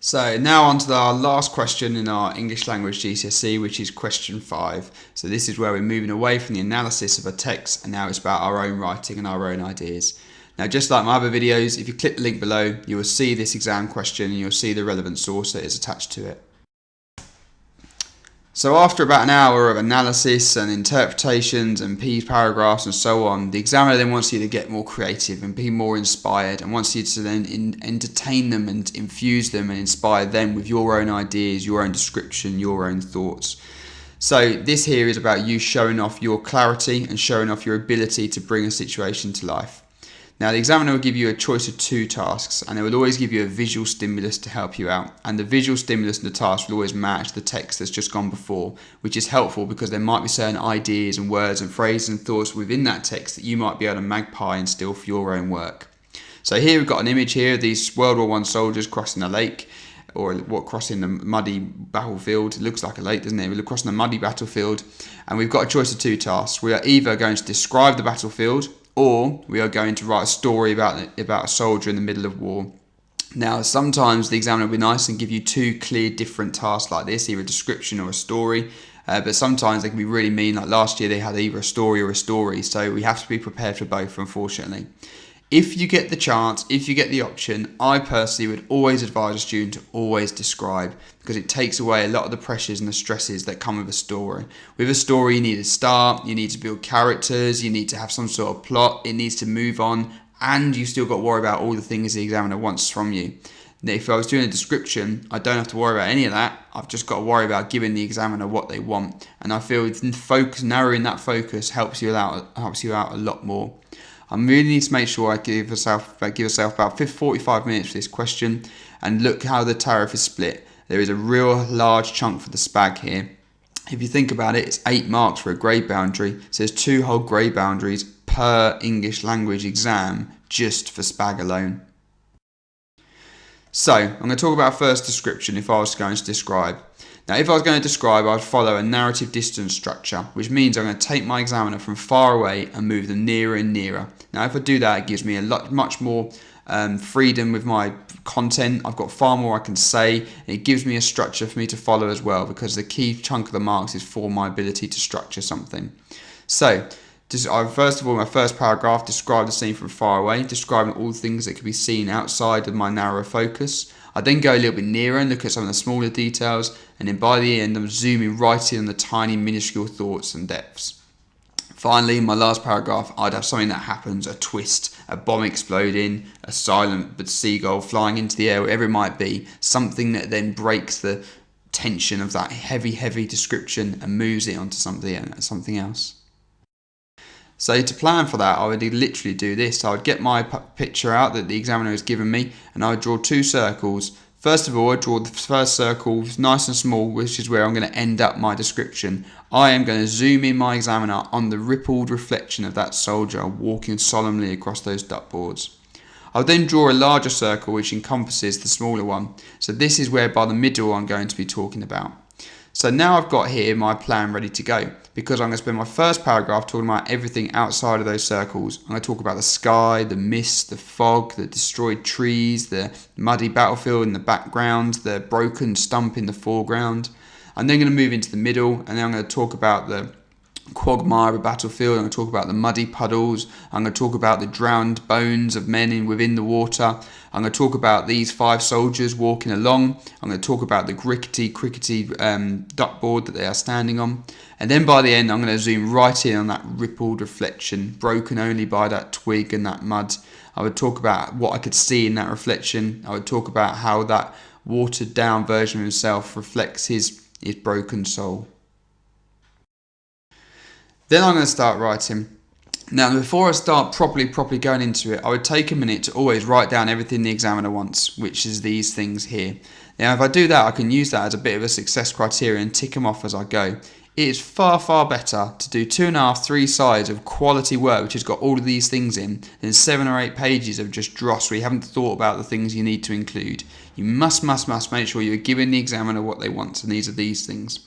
So now on to our last question in our English language GCSE, which is question 5. So this is where we're moving away from the analysis of a text, and now it's about our own writing and our own ideas. Now, just like my other videos, if you click the link below, you will see this exam question and you'll see the relevant source that is attached to it. So after about an hour of analysis and interpretations and paragraphs and so on, the examiner then wants you to get more creative and be more inspired, and wants you to then entertain them and infuse them and inspire them with your own ideas, your own description, your own thoughts. So this here is about you showing off your clarity and showing off your ability to bring a situation to life. Now, the examiner will give you a choice of 2 tasks, and it will always give you a visual stimulus to help you out. And the visual stimulus in the task will always match the text that's just gone before, which is helpful because there might be certain ideas and words and phrases and thoughts within that text that you might be able to magpie and steal for your own work. So here we've got an image here of these World War I soldiers crossing a lake, or crossing the muddy battlefield. It looks like a lake, doesn't it? We're crossing a muddy battlefield, and we've got a choice of 2 tasks. We are either going to describe the battlefield, or we are going to write a story about a soldier in the middle of war. Now, sometimes the examiner will be nice and give you 2 clear different tasks like this, either a description or a story. But sometimes they can be really mean. Like last year, they had either a story or a story. So we have to be prepared for both, unfortunately. If you get the chance, if you get the option, I personally would always advise a student to always describe, because it takes away a lot of the pressures and the stresses that come with a story. With a story, you need to start, you need to build characters, you need to have some sort of plot, it needs to move on, and you've still got to worry about all the things the examiner wants from you. Now, if I was doing a description, I don't have to worry about any of that. I've just got to worry about giving the examiner what they want. And I feel narrowing that focus helps you out a lot more. I really need to make sure I give yourself about 45 minutes for this question, and look how the tariff is split. There is a real large chunk for the SPAG here. If you think about it, it's 8 marks for a grade boundary, so there's 2 whole grade boundaries per English language exam just for SPAG alone. So I'm going to talk about first description if I was going to describe. Now, if I was going to describe, I'd follow a narrative distance structure, which means I'm going to take my examiner from far away and move them nearer and nearer. Now, if I do that, it gives me much more freedom with my content. I've got far more I can say, and it gives me a structure for me to follow as well, because the key chunk of the marks is for my ability to structure something. So, first of all, my first paragraph, describe the scene from far away, describing all the things that can be seen outside of my narrow focus. I then go a little bit nearer and look at some of the smaller details, and then by the end I'm zooming right in on the tiny minuscule thoughts and depths. Finally, in my last paragraph, I'd have something that happens, a twist, a bomb exploding, a silent seagull flying into the air, whatever it might be, something that then breaks the tension of that heavy description and moves it onto something else. So to plan for that, I would literally do this. I would get my picture out that the examiner has given me, and I would draw 2 circles. First of all, I draw the first circle nice and small, which is where I'm going to end up my description. I am going to zoom in my examiner on the rippled reflection of that soldier walking solemnly across those duckboards. I'll then draw a larger circle which encompasses the smaller one. So this is where by the middle I'm going to be talking about. So now I've got here my plan ready to go, because I'm going to spend my first paragraph talking about everything outside of those circles. I'm going to talk about the sky, the mist, the fog, the destroyed trees, the muddy battlefield in the background, the broken stump in the foreground. I'm then going to move into the middle, and then I'm going to talk about the quagmire of a battlefield. I'm going to talk about the muddy puddles. I'm going to talk about the drowned bones of men within the water. I'm going to talk about these 5 soldiers walking along. I'm going to talk about the crickety duckboard that they are standing on. And then by the end, I'm going to zoom right in on that rippled reflection, broken only by that twig and that mud. I would talk about what I could see in that reflection. I would talk about how that watered down version of himself reflects his broken soul. Then I'm going to start writing. Now, before I start properly going into it, I would take a minute to always write down everything the examiner wants, which is these things here. Now, if I do that, I can use that as a bit of a success criteria and tick them off as I go. It is far better to do 2.5, 3 sides of quality work which has got all of these things in than 7 or 8 pages of just dross where you haven't thought about the things you need to include. You must make sure you're giving the examiner what they want, and these are these things.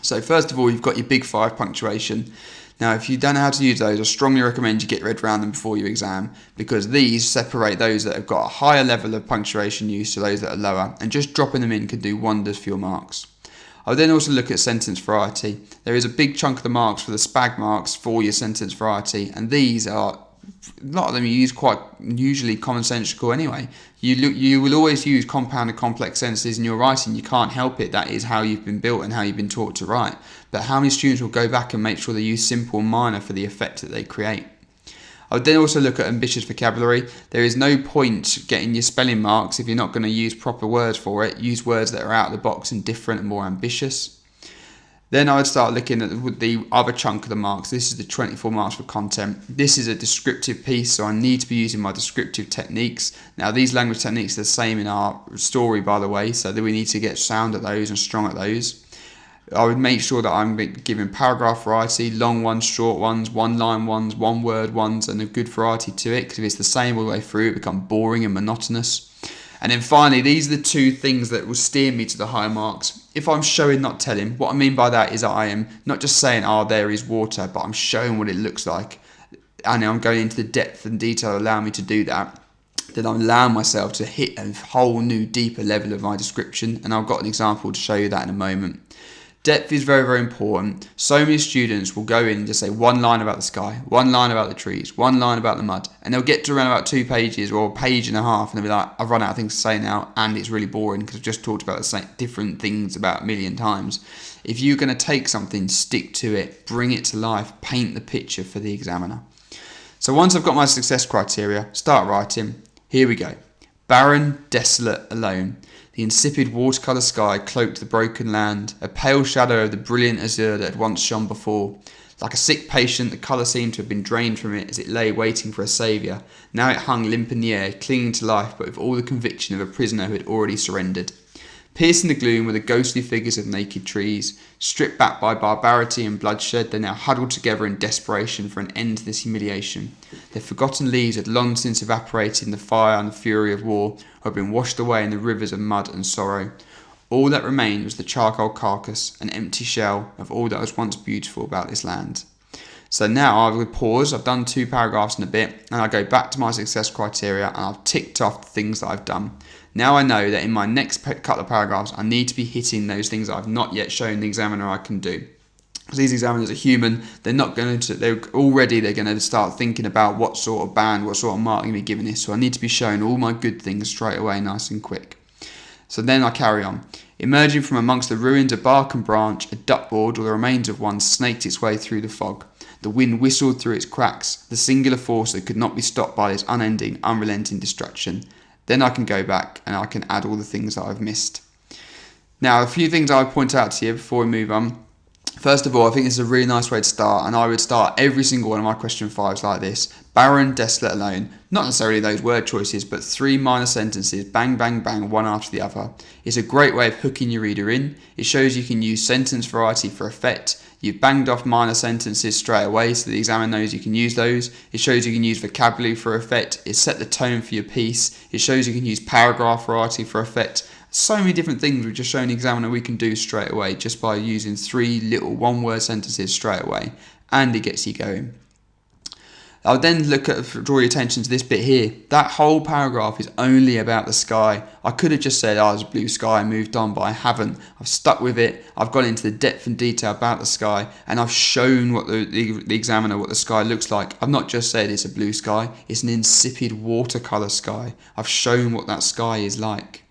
So first of all, you've got your big 5 punctuation. Now, if you don't know how to use those, I strongly recommend you get your head around them before your exam, because these separate those that have got a higher level of punctuation use to those that are lower, and just dropping them in can do wonders for your marks. I would then also look at sentence variety. There is a big chunk of the marks for the SPAG marks for your sentence variety, and these are, a lot of them you use quite usually commonsensical anyway. You will always use compounded complex sentences in your writing. You can't help it. That is how you've been built and how you've been taught to write. But how many students will go back and make sure they use simple and minor for the effect that they create? I would then also look at ambitious vocabulary. There is no point getting your spelling marks if you're not going to use proper words for it. Use words that are out of the box and different and more ambitious. Then I would start looking at the other chunk of the marks. This is the 24 marks for content. This is a descriptive piece, so I need to be using my descriptive techniques. Now, these language techniques are the same in our story, by the way, so that we need to get sound at those and strong at those. I would make sure that I'm giving paragraph variety, long ones, short ones, one-line ones, one-word ones, and a good variety to it, because if it's the same all the way through, it becomes boring and monotonous. And then finally, these are the two things that will steer me to the higher marks. If I'm showing, not telling, what I mean by that is that I am not just saying, oh, there is water, but I'm showing what it looks like. And I'm going into the depth and detail allowing me to do that. Then I'm allowing myself to hit a whole new, deeper level of my description. And I've got an example to show you that in a moment. Depth is very, very important. So many students will go in and just say one line about the sky, one line about the trees, one line about the mud, and they'll get to around about 2 pages or a page and a half, and they'll be like, I've run out of things to say now, and it's really boring because I've just talked about the same different things about a million times. If you're going to take something, stick to it, bring it to life, paint the picture for the examiner. So once I've got my success criteria, start writing. Here we go. Barren, desolate, alone. The insipid watercolour sky cloaked the broken land, a pale shadow of the brilliant azure that had once shone before. Like a sick patient, the colour seemed to have been drained from it as it lay waiting for a saviour. Now it hung limp in the air, clinging to life, but with all the conviction of a prisoner who had already surrendered. Piercing the gloom were the ghostly figures of naked trees. Stripped back by barbarity and bloodshed, they now huddled together in desperation for an end to this humiliation. Their forgotten leaves had long since evaporated in the fire and the fury of war, or had been washed away in the rivers of mud and sorrow. All that remained was the charcoal carcass, an empty shell of all that was once beautiful about this land. So now I would pause, I've done 2 paragraphs in a bit, and I go back to my success criteria and I've ticked off the things that I've done. Now I know that in my next couple of paragraphs I need to be hitting those things that I've not yet shown the examiner I can do. Because these examiners are human, they're going to start thinking about what sort of band, what sort of mark I'm going to be giving this, so I need to be showing all my good things straight away, nice and quick. So then I carry on. Emerging from amongst the ruins of bark and branch, a duckboard or the remains of one snaked its way through the fog. The wind whistled through its cracks, the singular force that could not be stopped by this unending, unrelenting destruction. Then I can go back and I can add all the things that I've missed. Now, a few things I would point out to you before we move on. First of all, I think this is a really nice way to start, and I would start every single one of my question 5s like this. Barren, desolate, alone. Not necessarily those word choices, but 3 minor sentences, bang, bang, bang, one after the other. It's a great way of hooking your reader in. It shows you can use sentence variety for effect. You've banged off minor sentences straight away so the examiner knows you can use those. It shows you can use vocabulary for effect. It set the tone for your piece. It shows you can use paragraph variety for effect. So many different things we've just shown the examiner we can do straight away just by using 3 little one-word sentences straight away, and it gets you going. I'll then draw your attention to this bit here. That whole paragraph is only about the sky. I could have just said, there's a blue sky and moved on, but I haven't. I've stuck with it. I've gone into the depth and detail about the sky, and I've shown what the examiner what the sky looks like. I've not just said it's a blue sky, it's an insipid watercolour sky. I've shown what that sky is like.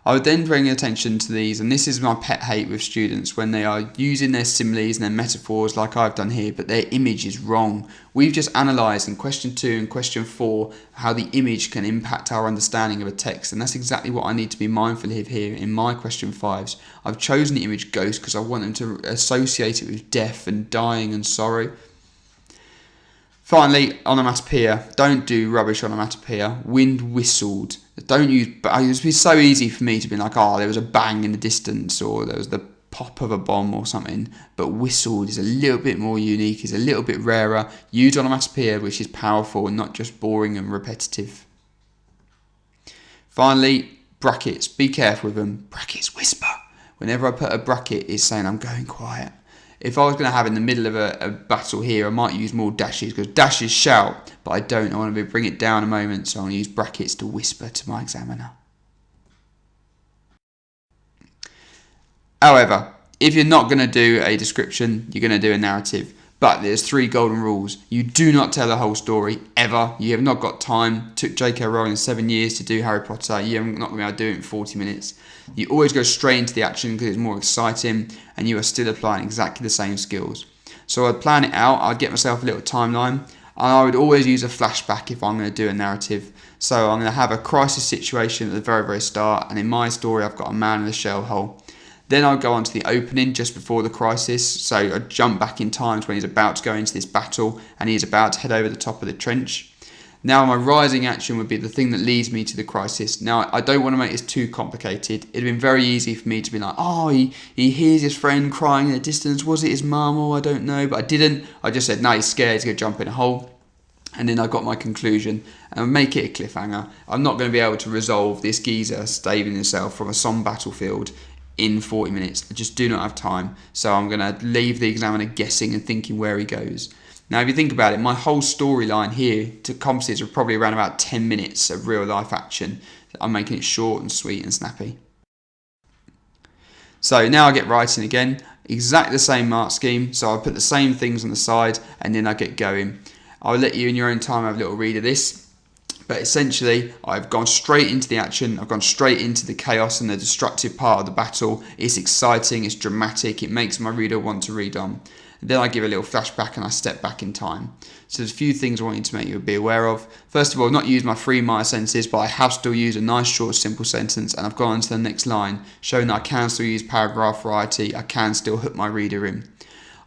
I would then bring attention to these, and this is my pet hate with students, when they are using their similes and their metaphors like I've done here, but their image is wrong. We've just analysed in question 2 and question 4 how the image can impact our understanding of a text, and that's exactly what I need to be mindful of here in my question 5s. I've chosen the image ghost because I want them to associate it with death and dying and sorrow. Finally, onomatopoeia. Don't do rubbish onomatopoeia. Wind whistled. Don't use. It would be so easy for me to be like, there was a bang in the distance, or there was the pop of a bomb or something. But whistled is a little bit more unique, is a little bit rarer. Use onomatopoeia, which is powerful and not just boring and repetitive. Finally, brackets. Be careful with them. Brackets whisper. Whenever I put a bracket, it's saying I'm going quiet. If I was going to have in the middle of a battle here, I might use more dashes, because dashes shout, but I don't. I want to bring it down a moment, so I'm going to use brackets to whisper to my examiner. However, if you're not going to do a description, you're going to do a narrative. But there's 3 golden rules. You do not tell the whole story, ever. You have not got time. It took J.K. Rowling 7 years to do Harry Potter. You're not going to be able to do it in 40 minutes. You always go straight into the action because it's more exciting, and you are still applying exactly the same skills. So I'd plan it out. I'd get myself a little timeline, and I would always use a flashback if I'm going to do a narrative. So I'm going to have a crisis situation at the very, very start, and in my story I've got a man in a shell hole. Then I'll go on to the opening just before the crisis, so I jump back in time to when he's about to go into this battle and he's about to head over the top of the trench. Now my rising action would be the thing that leads me to the crisis. Now I don't want to make this too complicated. It'd been very easy for me to be like, oh, he hears his friend crying in the distance, was it his mum? Oh, I don't know, but I didn't. I just said, no, he's scared, he's going to jump in a hole. And then I got my conclusion and make it a cliffhanger. I'm not going to be able to resolve this geezer saving himself from a Somme battlefield in 40 minutes. I just do not have time, so I'm going to leave the examiner guessing and thinking where he goes. Now if you think about it, my whole storyline here to composites are probably around about 10 minutes of real life action. I'm making it short and sweet and snappy. So now I get writing again, exactly the same mark scheme, so I'll put the same things on the side and then I get going. I'll let you in your own time have a little read of this. But essentially, I've gone straight into the action, I've gone straight into the chaos and the destructive part of the battle. It's exciting, it's dramatic, it makes my reader want to read on. Then I give a little flashback and I step back in time. So there's a few things I want you to make you be aware of. First of all, I've not used my 3 minor sentences, but I have still used a nice short simple sentence, and I've gone on to the next line, showing that I can still use paragraph variety, I can still hook my reader in.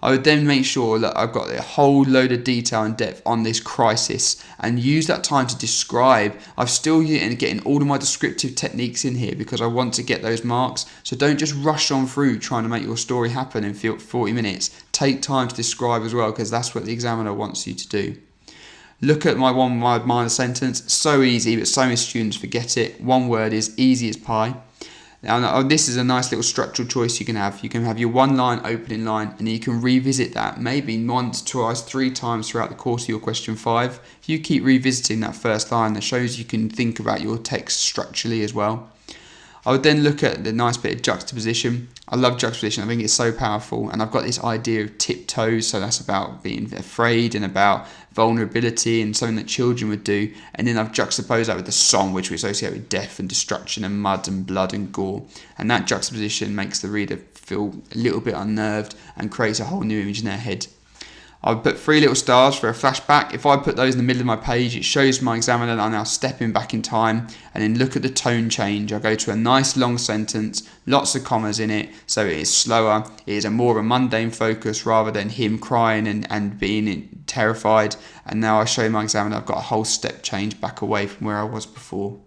I would then make sure that I've got a whole load of detail and depth on this crisis and use that time to describe. I've still getting all of my descriptive techniques in here because I want to get those marks. So don't just rush on through trying to make your story happen in 40 minutes. Take time to describe as well, because that's what the examiner wants you to do. Look at my one minor sentence. So easy, but so many students forget it. One word is easy as pie. Now this is a nice little structural choice you can have. You can have your 1 line opening line, and you can revisit that maybe once, twice, 3 times throughout the course of your question 5. If you keep revisiting that first line, that shows you can think about your text structurally as well. I would then look at the nice bit of juxtaposition. I love juxtaposition, I think it's so powerful, and I've got this idea of tiptoes, so that's about being afraid and about vulnerability and something that children would do, and then I've juxtaposed that with the song, which we associate with death and destruction and mud and blood and gore, and that juxtaposition makes the reader feel a little bit unnerved and creates a whole new image in their head. I would put 3 little stars for a flashback. If I put those in the middle of my page, it shows my examiner that I'm now stepping back in time, and then look at the tone change. I go to a nice long sentence, lots of commas in it, so it is slower. It is more of a mundane focus rather than him crying and being terrified. And now I show my examiner I've got a whole step change back away from where I was before.